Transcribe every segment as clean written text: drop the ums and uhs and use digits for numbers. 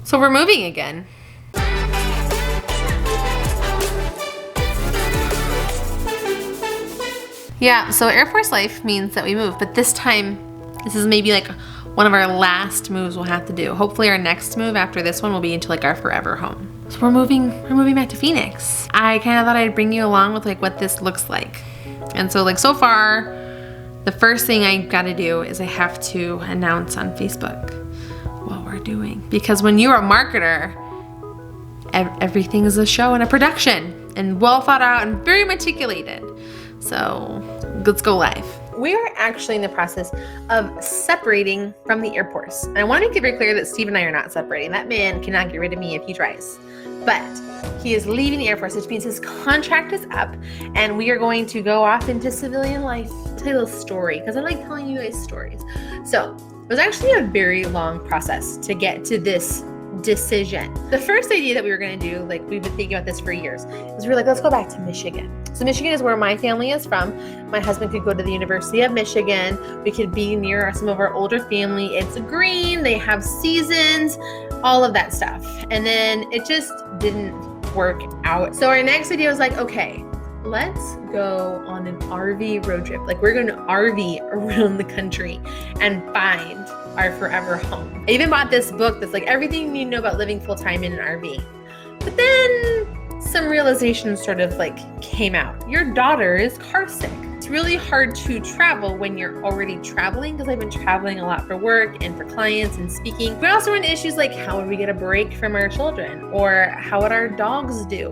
So we're moving again. Yeah, so Air Force life means that we move, but this time, this is maybe like one of our last moves we'll have to do. Hopefully our next move after this one will be into like our forever home. So we're moving back to Phoenix. I kind of thought I'd bring you along with like what this looks like. And so like so far, the first thing I gotta do is I have to announce on Facebook what we're doing. Because when you're a marketer, everything is a show and a production and well thought out and very articulated. So let's go live. We are actually in the process of separating from the Air Force. And I want to make it very clear that Steve and I are not separating. That man cannot get rid of me if he tries. But he is leaving the Air Force, which means his contract is up and we are going to go off into civilian life. Tell you a little story, because I like telling you guys stories. So it was actually a very long process to get to this decision. The first idea that we were going to do, like we've been thinking about this for years, is we were like, let's go back to Michigan. So Michigan is where my family is from. My husband could go to the University of Michigan. We could be near some of our older family. It's green, they have seasons, all of that stuff. And then it just didn't work out. So our next idea was like, okay, let's go on an RV road trip. Like we're going to RV around the country and find our forever home. I even bought this book that's like everything you need to know about living full-time in an RV. But then some realizations sort of like came out. Your daughter is car sick. It's really hard to travel when you're already traveling, because I've been traveling a lot for work and for clients and speaking. We also run into issues like how would we get a break from our children, or how would our dogs do,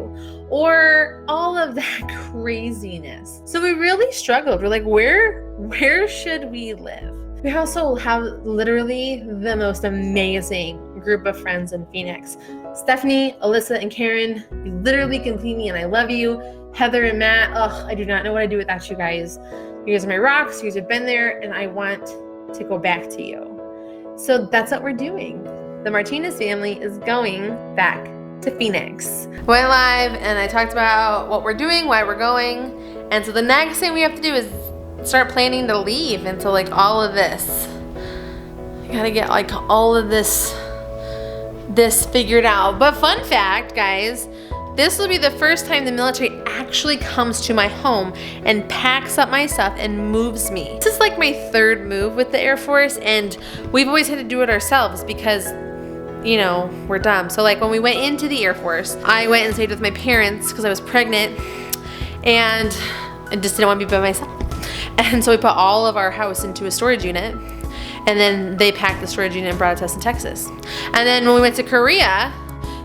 or all of that craziness. So we really struggled. We're like, where should we live? We also have literally the most amazing group of friends in Phoenix. Stephanie, Alyssa, and Karen, you literally complete me and I love you. Heather and Matt, I do not know what I'd do without you guys. You guys are my rocks, you guys have been there, and I want to go back to you. So that's what we're doing. The Martinez family is going back to Phoenix. Went live and I talked about what we're doing, why we're going. And so the next thing we have to do is start planning to leave. And so like all of this, I gotta get like all of this figured out. But fun fact, guys, this will be the first time the military actually comes to my home and packs up my stuff and moves me. This is like my third move with the Air Force, and we've always had to do it ourselves because, you know, we're dumb. So like when we went into the Air Force, I went and stayed with my parents because I was pregnant and I just didn't want to be by myself. And so we put all of our house into a storage unit, and then they packed the storage unit and brought it to us in Texas. And then when we went to Korea,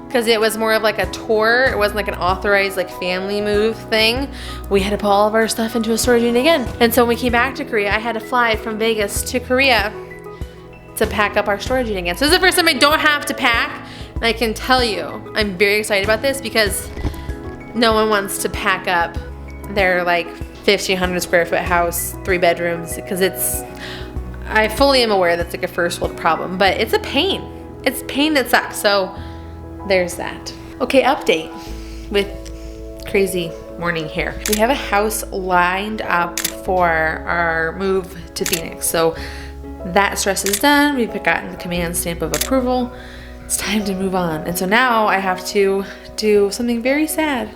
because it was more of like a tour, it wasn't like an authorized like family move thing, we had to put all of our stuff into a storage unit again. And so when we came back to Korea, I had to fly from Vegas to Korea to pack up our storage unit again. So this is the first time I don't have to pack, and I can tell you, I'm very excited about this because no one wants to pack up their like 1,500 square foot house, 3 bedrooms, because I fully am aware that's like a first world problem, but it's a pain. It's pain that sucks. So there's that. Okay, update with crazy morning here. We have a house lined up for our move to Phoenix. So that stress is done. We've gotten the command stamp of approval. It's time to move on. And so now I have to do something very sad.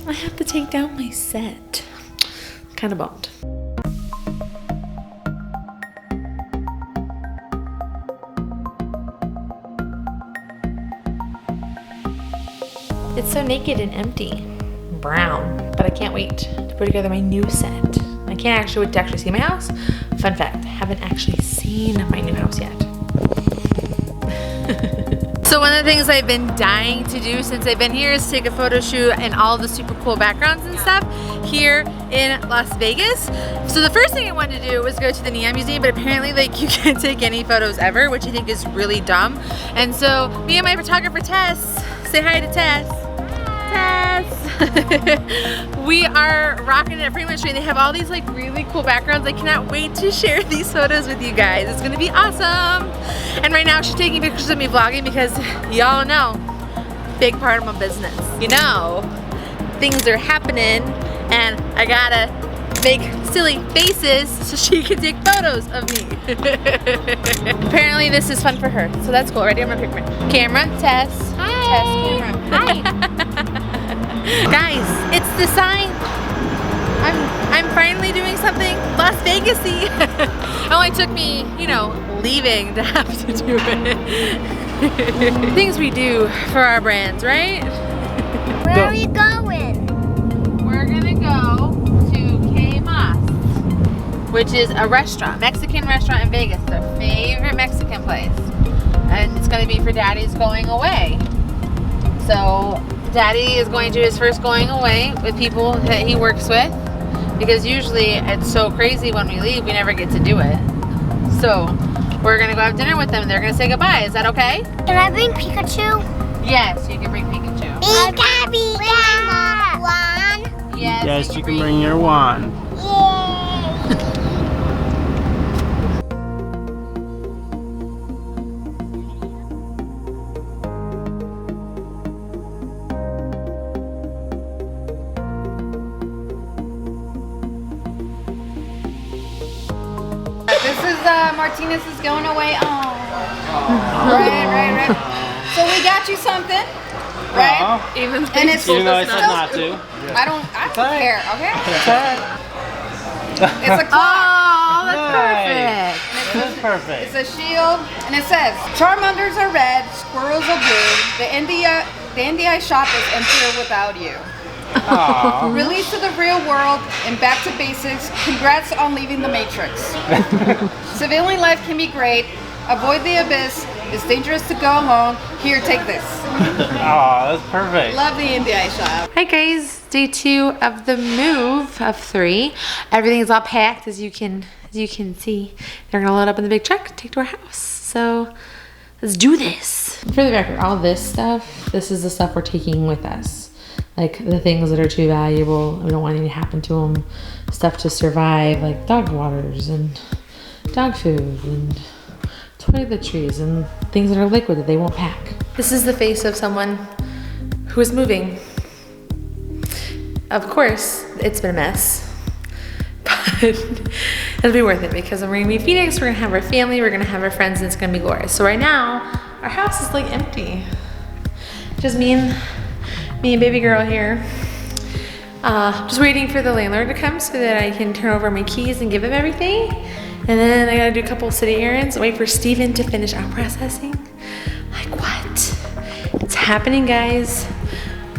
I have to take down my set. Kind of bummed. It's so naked and empty. Brown. But I can't wait to put together my new set. I can't actually wait to actually see my house. Fun fact, I haven't actually seen my new house yet. So one of the things I've been dying to do since I've been here is take a photo shoot and all the super cool backgrounds and stuff here in Las Vegas. So the first thing I wanted to do was go to the Neon Museum, but apparently like you can't take any photos ever, which I think is really dumb. And so me and my photographer Tess, say hi to Tess. Tess. We are rocking it pretty much. They have all these like really cool backgrounds. I cannot wait to share these photos with you guys. It's gonna be awesome. And right now she's taking pictures of me vlogging because y'all know, big part of my business. You know, things are happening and I gotta make silly faces so she can take photos of me. Apparently this is fun for her, so that's cool. Ready? I'm gonna pick my camera. Tess. Hi. Tess, camera. Hi. Guys, it's the sign. I'm finally doing something Las Vegas-y. It only took me, you know, leaving to have to do it. Things we do for our brands, right? Where are you going? We're gonna go to K Mas, which is a restaurant, Mexican restaurant in Vegas, their favorite Mexican place. And it's gonna be for Daddy's going away. So Daddy is going to his first going away with people that he works with, because usually it's so crazy when we leave, we never get to do it. So we're gonna go have dinner with them. They're gonna say goodbye. Is that okay? Can I bring Pikachu? Yes, you can bring Pikachu. Pika. One. Yes, You can bring your wand. Yay. This is Martinez is going away. Oh. Right. So we got you something, right? Even And it's Even though I said not to. I don't alright. care. Okay. It's a clock. Oh, that's Nice. perfect. That's perfect. It's a shield, and it says Charmanders are red, squirrels are blue. The NDI shop is emptier without you. Aw. Release to the real world and back to basics. Congrats on leaving the Matrix. Civilian life can be great. Avoid the abyss. It's dangerous to go alone. Here, take this. Aw, that's perfect. Love the NDI shop. Hi guys, day 2 of the move of 3. Everything's all packed as you can see. They're gonna load up in the big truck, take to our house. So let's do this. For the record, all this stuff, this is the stuff we're taking with us. Like the things that are too valuable, we don't want anything to happen to them. Stuff to survive, like dog waters and dog food and toiletries and things that are liquid that they won't pack. This is the face of someone who is moving. Of course, it's been a mess, but it'll be worth it because we're gonna be in Phoenix, we're gonna have our family, we're gonna have our friends, and it's gonna be glorious. So right now, our house is like empty. Just me and baby girl here. Just waiting for the landlord to come so that I can turn over my keys and give him everything. And then I gotta do a couple of city errands, wait for Steven to finish out processing. Like what? It's happening, guys.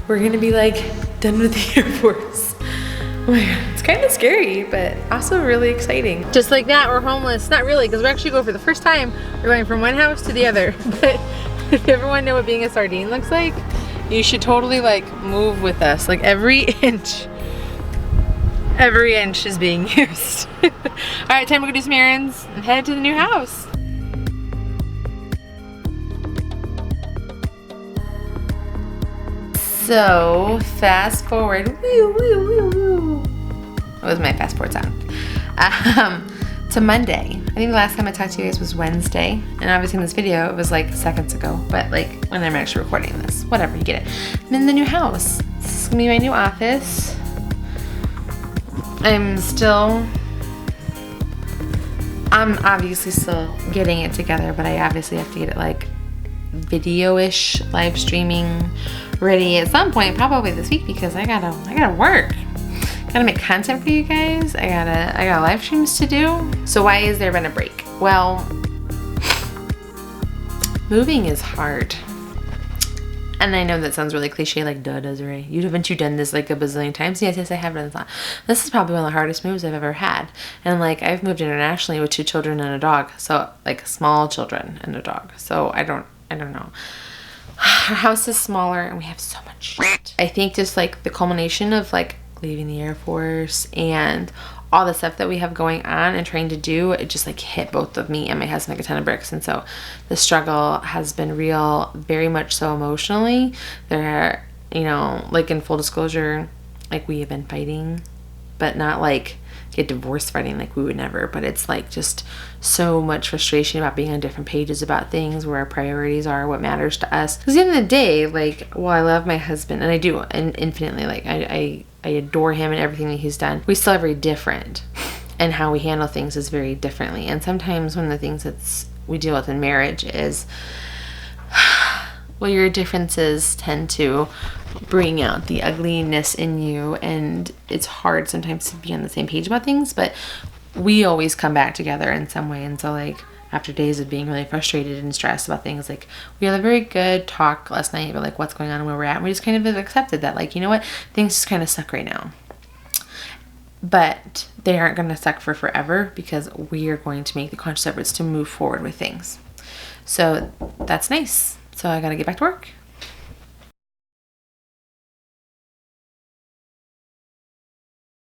We're gonna be like done with the Air Force. Oh my God, it's kind of scary, but also really exciting. Just like that, we're homeless. Not really, because we're actually going for the first time. We're going from one house to the other. But if everyone know what being a sardine looks like, you should totally like move with us. Like every inch is being used. All right, time to go do some errands and head to the new house. So fast forward, woo, woo, woo, woo. That was my fast forward sound. To Monday. I think the last time I talked to you guys was Wednesday, and obviously in this video it was like seconds ago, but like when I'm actually recording this, whatever, you get it. I'm in the new house. This is gonna be my new office. I'm obviously still getting it together, but I obviously have to get it like video-ish, live streaming ready at some point, probably this week, because I gotta work. Gotta make content for you guys. I got live streams to do. So why has there been a break? Well, moving is hard. And I know that sounds really cliche, like duh, Desiree. Haven't you done this like a bazillion times? Yes, I have done this. This is probably one of the hardest moves I've ever had. And like I've moved internationally with 2 children and a dog. So like small children and a dog. So I don't know. Our house is smaller and we have so much shit. I think just like the culmination of like leaving the Air Force and all the stuff that we have going on and trying to do, it just like hit both of me and my husband like a ton of bricks. And so the struggle has been real, very much so emotionally. There are, you know, like in full disclosure, like we have been fighting but not like get divorced fighting, like we would never, but it's like just so much frustration about being on different pages about things, where our priorities are, what matters to us. Because at the end of the day, like, well, I love my husband, and I do, and infinitely, like I adore him and everything that he's done. We still are very different, and how we handle things is very differently. And sometimes one of the things that's we deal with in marriage is, well, your differences tend to bring out the ugliness in you, and it's hard sometimes to be on the same page about things, but we always come back together in some way. And so, like, after days of being really frustrated and stressed about things, like, we had a very good talk last night about like what's going on and where we're at, and we just kind of accepted that, like, you know what, things just kind of suck right now, but they aren't going to suck for forever, because we are going to make the conscious efforts to move forward with things. So that's nice. So I gotta get back to work.